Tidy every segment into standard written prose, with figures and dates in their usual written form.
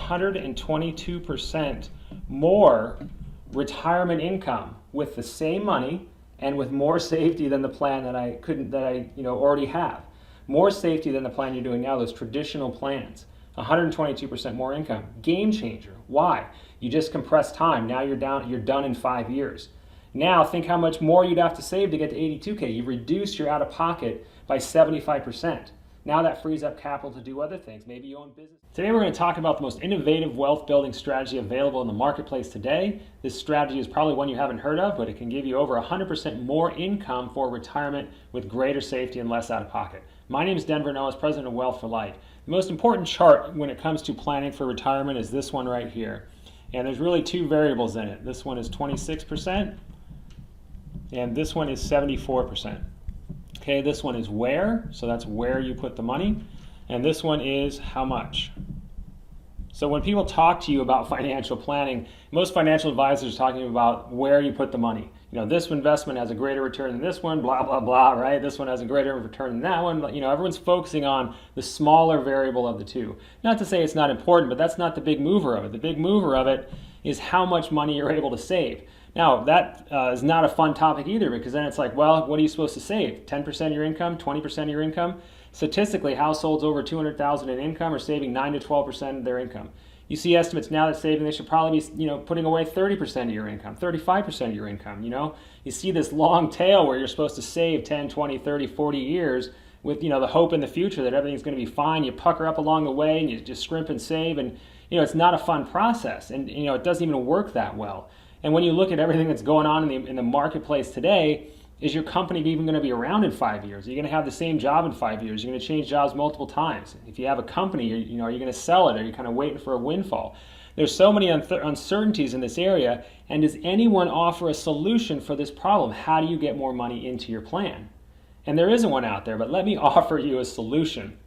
122% more retirement income with the same money and with more safety than the plan that I already have. More safety than the plan you're doing now, those traditional plans. 122% more income. Game changer. Why? You just compress time. Now you're done in 5 years. Now think how much more you'd have to save to get to 82K. You reduce your out-of-pocket by 75%. Now that frees up capital to do other things. Maybe you own business. Today we're going to talk about the most innovative wealth building strategy available in the marketplace today. This strategy is probably one you haven't heard of, but it can give you over 100% more income for retirement with greater safety and less out-of-pocket. My name is Denver Noah, President of Wealth for Life. The most important chart when it comes to planning for retirement is this one right here. And there's really two variables in it. This one is 26% and this one is 74%. Okay, this one is where, so that's where you put the money, and this one is how much. So when people talk to you about financial planning, most financial advisors are talking about where you put the money. You know, this investment has a greater return than this one, blah, blah, blah, right? This one has a greater return than that one. You know, everyone's focusing on the smaller variable of the two. Not to say it's not important, but that's not the big mover of it. The big mover of it is how much money you're able to save. Now, that is not a fun topic either, because then it's like, well, what are you supposed to save? 10% of your income, 20% of your income? Statistically, households over $200,000 in income are saving 9 to 12% of their income. You see estimates now that saving, they should probably be, putting away 30% of your income, 35% of your income, You see this long tail where you're supposed to save 10, 20, 30, 40 years with, the hope in the future that everything's going to be fine. You pucker up along the way and you just scrimp and save, and, it's not a fun process, and, it doesn't even work that well. And when you look at everything that's going on in the marketplace today, is your company even going to be around in 5 years? Are you going to have the same job in 5 years? You're going to change jobs multiple times. If you have a company, are you going to sell it? Are you kind of waiting for a windfall? There's so many uncertainties in this area, and does anyone offer a solution for this problem? How do you get more money into your plan? And there isn't one out there, but let me offer you a solution.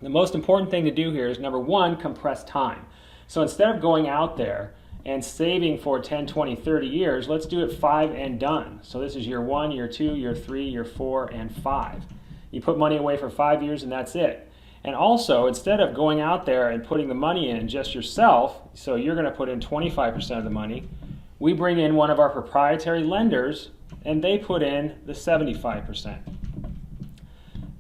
The most important thing to do here is, number one, compress time. So instead of going out there and saving for 10, 20, 30 years, let's do it 5 and done. So this is year 1, year 2, year 3, year 4, and 5. You put money away for 5 years and that's it. And also, instead of going out there and putting the money in just yourself, so you're going to put in 25% of the money, we bring in one of our proprietary lenders and they put in the 75%.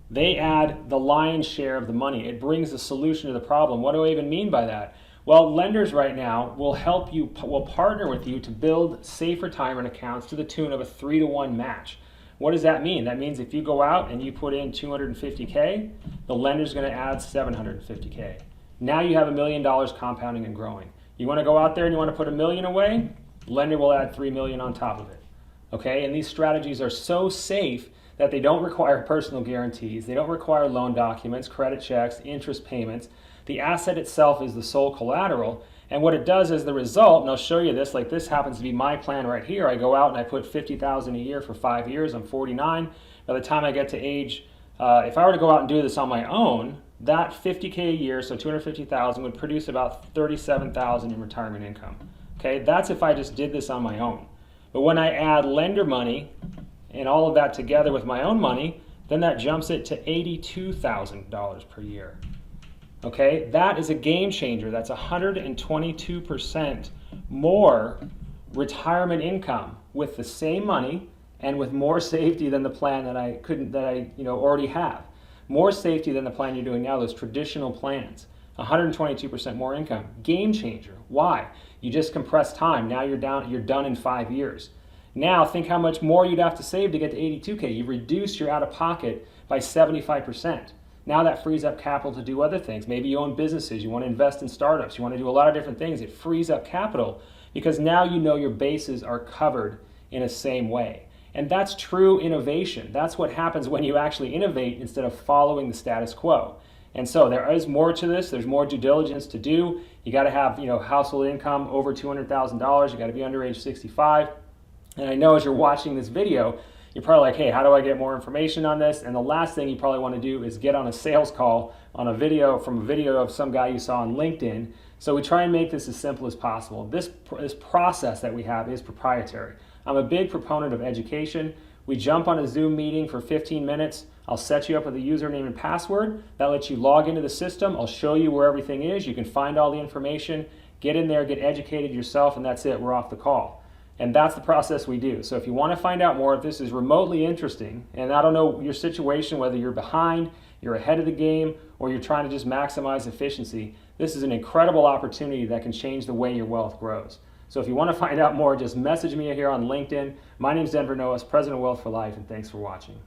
They add the lion's share of the money. It brings the solution to the problem. What do I even mean by that? Well, lenders right now will partner with you to build safe retirement accounts to the tune of a 3-to-1 match. What does that mean? That means if you go out and you put in $250K, the lender's going to add $750K. Now you have $1 million compounding and growing. You want to go out there and you want to put $1 million away, the lender will add $3 million on top of it. Okay, and these strategies are so safe that they don't require personal guarantees, they don't require loan documents, credit checks, interest payments. The asset itself is the sole collateral, and what it does is the result, and I'll show you this, like this happens to be my plan right here. I go out and I put $50,000 a year for 5 years. I'm 49. By the time I get to age, if I were to go out and do this on my own, that $50K a year, so $250,000, would produce about $37,000 in retirement income. Okay, that's if I just did this on my own. But when I add lender money and all of that together with my own money, then that jumps it to $82,000 per year. Okay, that is a game changer. That's 122% more retirement income with the same money and with more safety than the plan that I already have. More safety than the plan you're doing now, those traditional plans. 122% more income. Game changer. Why? You just compress time. Now you're done in 5 years. Now think how much more you'd have to save to get to 82K. You reduce your out-of-pocket by 75%. Now that frees up capital to do other things. Maybe you own businesses, you want to invest in startups, you want to do a lot of different things. It frees up capital because now you know your bases are covered in a same way. And that's true innovation. That's what happens when you actually innovate instead of following the status quo. And so there is more to this. There's more due diligence to do. You got to have, household income over $200,000. You got to be under age 65. And I know as you're watching this video, you're probably like, hey, how do I get more information on this? And the last thing you probably want to do is get on a sales call on a video of some guy you saw on LinkedIn. So we try and make this as simple as possible. This process that we have is proprietary. I'm a big proponent of education. We jump on a Zoom meeting for 15 minutes. I'll set you up with a username and password. That lets you log into the system. I'll show you where everything is. You can find all the information, get in there, get educated yourself, and that's it. We're off the call. And that's the process we do. So if you want to find out more, if this is remotely interesting, and I don't know your situation, whether you're behind, you're ahead of the game, or you're trying to just maximize efficiency, this is an incredible opportunity that can change the way your wealth grows. So if you want to find out more, just message me here on LinkedIn. My name is Denver Noas, President of Wealth for Life, and thanks for watching.